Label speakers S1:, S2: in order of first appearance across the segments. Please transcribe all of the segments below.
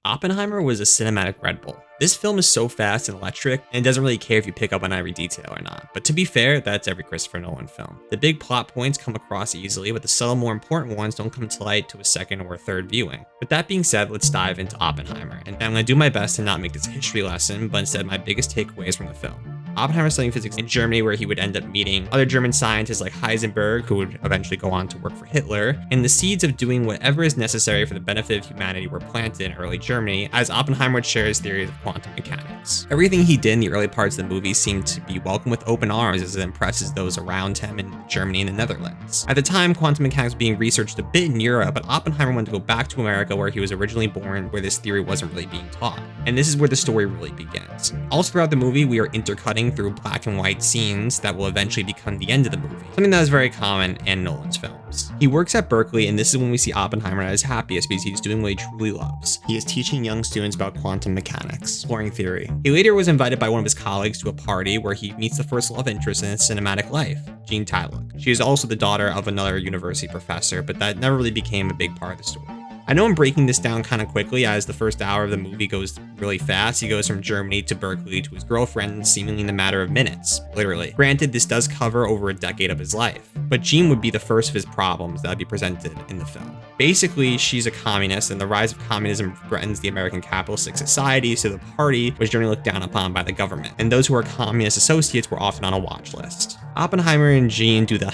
S1: Oppenheimer was a cinematic Red Bull. This film is so fast and electric, and it doesn't really care if you pick up on every detail or not. But to be fair, that's every Christopher Nolan film. The big plot points come across easily, but the subtle, more important ones don't come to light to a second or third viewing. With that being said, let's dive into Oppenheimer, and I'm going to do my best to not make this a history lesson, but instead my biggest takeaways from the film. Oppenheimer studying physics in Germany, where he would end up meeting other German scientists like Heisenberg, who would eventually go on to work for Hitler, and the seeds of doing whatever is necessary for the benefit of humanity were planted in early Germany, as Oppenheimer would share his theories of quantum mechanics. Everything he did in the early parts of the movie seemed to be welcomed with open arms as it impresses those around him in Germany and the Netherlands. At the time, quantum mechanics was being researched a bit in Europe, but Oppenheimer wanted to go back to America, where he was originally born, where this theory wasn't really being taught. And this is where the story really begins. Also throughout the movie, we are intercutting through black and white scenes that will eventually become the end of the movie, something that is very common in Nolan's films. He works at Berkeley, and this is when we see Oppenheimer at his happiest because he's doing what he truly loves. He is teaching young students about quantum mechanics, exploring theory. He later was invited by one of his colleagues to a party where he meets the first love interest in his cinematic life, Jean Tylock. She is also the daughter of another university professor, but that never really became a big part of the story. I know I'm breaking this down kind of quickly, as the first hour of the movie goes really fast. He goes from Germany to Berkeley to his girlfriend seemingly in the matter of minutes, literally. Granted, this does cover over a decade of his life, but Jean would be the first of his problems that would be presented in the film. Basically, she's a communist, and the rise of communism threatens the American capitalistic society, so the party was generally looked down upon by the government, and those who are communist associates were often on a watch list. Oppenheimer and Jean do the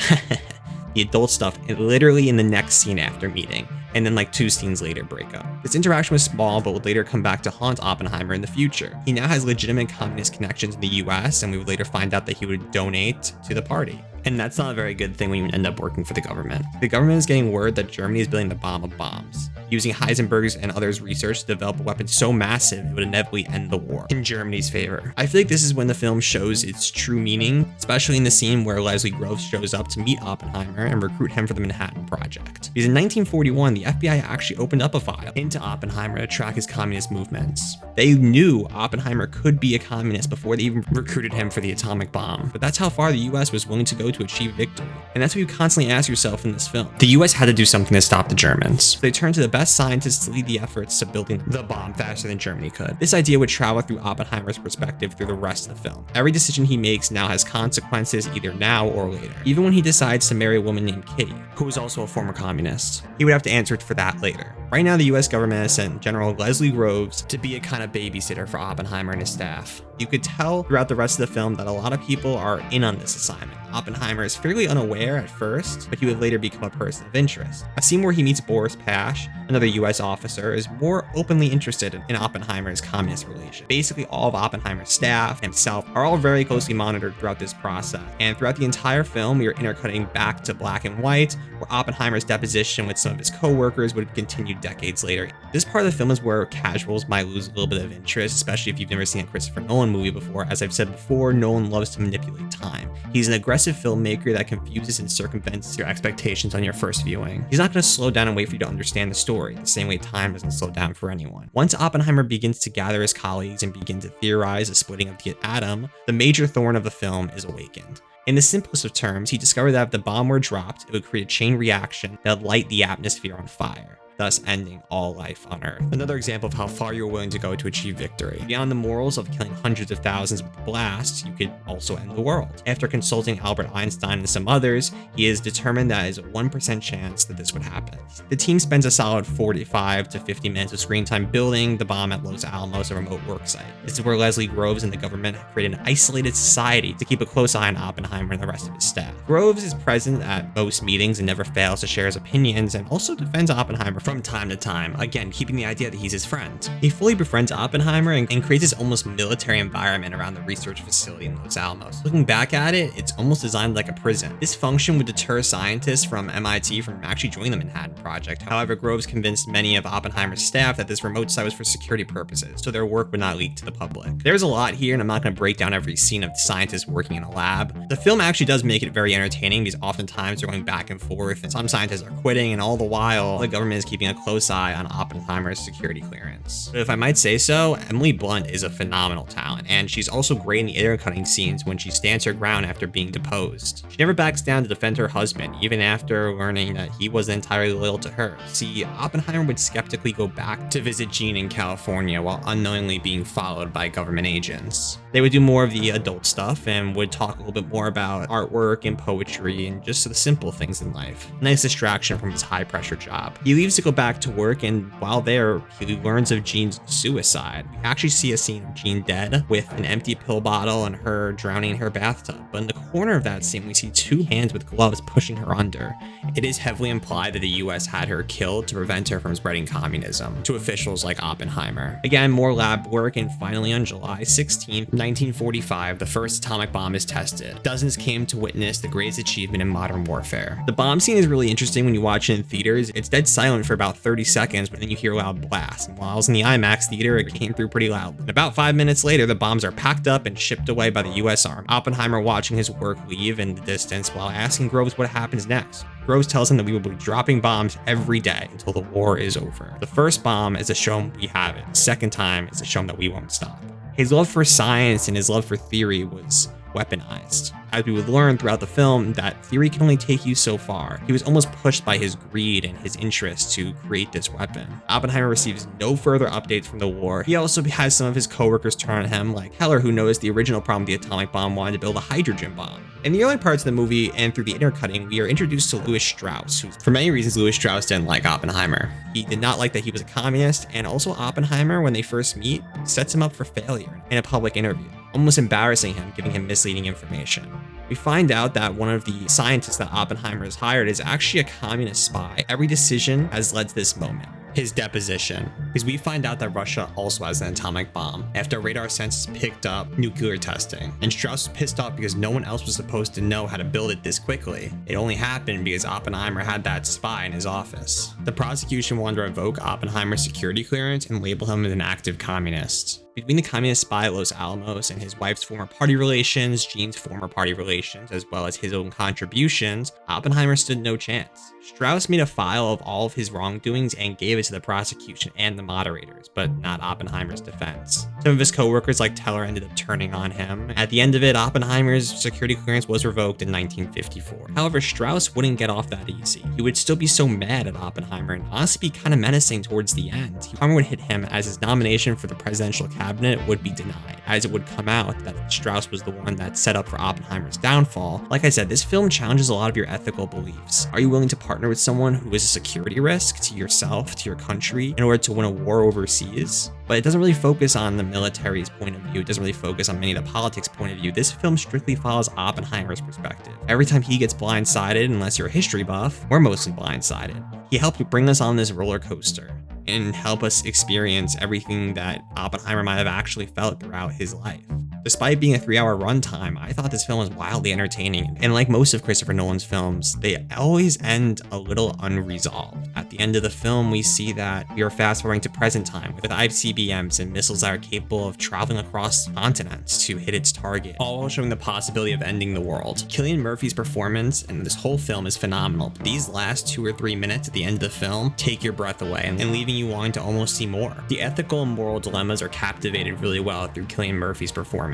S1: adult stuff literally in the next scene after meeting, and then like 2 scenes later break up. This interaction was small, but would later come back to haunt Oppenheimer in the future. He now has legitimate communist connections in the US, and we would later find out that he would donate to the party. And that's not a very good thing when you end up working for the government. The government is getting word that Germany is building the bomb of bombs, using Heisenberg's and others' research to develop a weapon so massive it would inevitably end the war in Germany's favor. I feel like this is when the film shows its true meaning, especially in the scene where Leslie Groves shows up to meet Oppenheimer and recruit him for the Manhattan Project. Because in 1941, the FBI actually opened up a file into Oppenheimer to track his communist movements. They knew Oppenheimer could be a communist before they even recruited him for the atomic bomb, but that's how far the US was willing to go to achieve victory. And that's what you constantly ask yourself in this film. The US had to do something to stop the Germans. So they turned to the best scientists to lead the efforts to building the bomb faster than Germany could. This idea would travel through Oppenheimer's perspective through the rest of the film. Every decision he makes now has consequences, either now or later. Even when he decides to marry a woman named Kitty, who is also a former communist, he would have to answer for that later. Right now, the US government has sent General Leslie Groves to be a kind of babysitter for Oppenheimer and his staff. You could tell throughout the rest of the film that a lot of people are in on this assignment. Oppenheimer is fairly unaware at first, but he would later become a person of interest. A scene where he meets Boris Pash, another US officer, is more openly interested in Oppenheimer's communist relation. Basically, all of Oppenheimer's staff and himself are all very closely monitored throughout this process. And throughout the entire film, we are intercutting back to black and white, where Oppenheimer's deposition with some of his co-workers would continue decades later. This part of the film is where casuals might lose a little bit of interest, especially if you've never seen a Christopher Nolan movie before. As I've said before, Nolan loves to manipulate time. He's an aggressive filmmaker that confuses and circumvents your expectations on your first viewing. He's not going to slow down and wait for you to understand the story, the same way time doesn't slow down for anyone. Once Oppenheimer begins to gather his colleagues and begin to theorize the splitting of the atom, the major thorn of the film is awakened. In the simplest of terms, he discovered that if the bomb were dropped, it would create a chain reaction that would light the atmosphere on fire, thus ending all life on Earth. Another example of how far you're willing to go to achieve victory. Beyond the morals of killing hundreds of thousands with blasts, you could also end the world. After consulting Albert Einstein and some others, he is determined that is a 1% chance that this would happen. The team spends a solid 45 to 50 minutes of screen time building the bomb at Los Alamos, a remote work site. This is where Leslie Groves and the government have created an isolated society to keep a close eye on Oppenheimer and the rest of his staff. Groves is present at most meetings and never fails to share his opinions, and also defends Oppenheimer from time to time, again keeping the idea that he's his friend. He fully befriends Oppenheimer and creates this almost military environment around the research facility in Los Alamos. Looking back at it, it's almost designed like a prison. This function would deter scientists from MIT from actually joining the Manhattan Project. However, Groves convinced many of Oppenheimer's staff that this remote site was for security purposes, so their work would not leak to the public. There's a lot here, and I'm not going to break down every scene of the scientists working in a lab. The film actually does make it very entertaining because oftentimes they're going back and forth, and some scientists are quitting, and all the while the government is keeping a close eye on Oppenheimer's security clearance. But if I might say so, Emily Blunt is a phenomenal talent, and she's also great in the intercutting scenes when she stands her ground after being deposed. She never backs down to defend her husband, even after learning that he wasn't entirely loyal to her. See, Oppenheimer would skeptically go back to visit Jean in California while unknowingly being followed by government agents. They would do more of the adult stuff and would talk a little bit more about artwork and poetry and just the simple things in life. Nice distraction from his high-pressure job. He leaves to go back to work, and while there, he learns of Jean's suicide. We actually see a scene of Jean dead with an empty pill bottle and her drowning in her bathtub. But in the corner of that scene, we see two hands with gloves pushing her under. It is heavily implied that the US had her killed to prevent her from spreading communism to officials like Oppenheimer. Again, more lab work, and finally on July 16, 1945, the first atomic bomb is tested. Dozens came to witness the greatest achievement in modern warfare. The bomb scene is really interesting when you watch it in theaters. It's dead silent for about 30 seconds, but then you hear a loud blast. And while I was in the IMAX theater, it came through pretty loud. And about 5 minutes later, the bombs are packed up and shipped away by the US Army. Oppenheimer watching his work leave in the distance while asking Groves what happens next. Groves tells him that we will be dropping bombs every day until the war is over. The first bomb is to show him we have it. The second time is to show him that we won't stop. His love for science and his love for theory was weaponized. As we would learn throughout the film, that theory can only take you so far. He was almost pushed by his greed and his interest to create this weapon. Oppenheimer receives no further updates from the war. He also has some of his coworkers turn on him, like Heller, who noticed the original problem with the atomic bomb, wanted to build a hydrogen bomb. In the early parts of the movie and through the intercutting, we are introduced to Louis Strauss, who, for many reasons, Louis Strauss didn't like Oppenheimer. He did not like that he was a communist, and also Oppenheimer, when they first meet, sets him up for failure in a public interview, almost embarrassing him, giving him misleading information. We find out that one of the scientists that Oppenheimer has hired is actually a communist spy. Every decision has led to this moment. His deposition, because we find out that Russia also has an atomic bomb after radar sensors picked up nuclear testing. And Strauss was pissed off because no one else was supposed to know how to build it this quickly. It only happened because Oppenheimer had that spy in his office. The prosecution wanted to revoke Oppenheimer's security clearance and label him as an active communist. Between the communist spy at Los Alamos and his wife's former party relations, Jean's former party relations, as well as his own contributions, Oppenheimer stood no chance. Strauss made a file of all of his wrongdoings and gave it to the prosecution and the moderators, but not Oppenheimer's defense. Some of his coworkers like Teller ended up turning on him. At the end of it, Oppenheimer's security clearance was revoked in 1954. However, Strauss wouldn't get off that easy. He would still be so mad at Oppenheimer and honestly be kind of menacing towards the end. Oppenheimer would hit him as his nomination for the presidential cabinet would be denied, as it would come out that Strauss was the one that set up for Oppenheimer's downfall. Like I said, this film challenges a lot of your ethical beliefs. Are you willing to partner with someone who is a security risk to yourself, to your country, in order to win a war overseas? But it doesn't really focus on the military's point of view. It doesn't really focus on many of the politics' point of view. This film strictly follows Oppenheimer's perspective. Every time he gets blindsided, unless you're a history buff, we're mostly blindsided. He helped bring us on this roller coaster and help us experience everything that Oppenheimer might have actually felt throughout his life. Despite being a 3-hour runtime, I thought this film was wildly entertaining, and like most of Christopher Nolan's films, they always end a little unresolved. At the end of the film, we see that we are fast-forwarding to present time with ICBMs and missiles that are capable of traveling across continents to hit its target, all while showing the possibility of ending the world. Cillian Murphy's performance in this whole film is phenomenal, but these last 2 or 3 minutes at the end of the film take your breath away and leaving you wanting to almost see more. The ethical and moral dilemmas are captivated really well through Cillian Murphy's performance.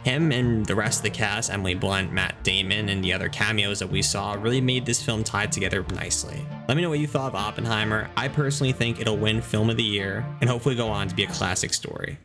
S1: Him and the rest of the cast, Emily Blunt, Matt Damon, and the other cameos that we saw really made this film tied together nicely. Let me know what you thought of Oppenheimer. I personally think it'll win Film of the Year and hopefully go on to be a classic story.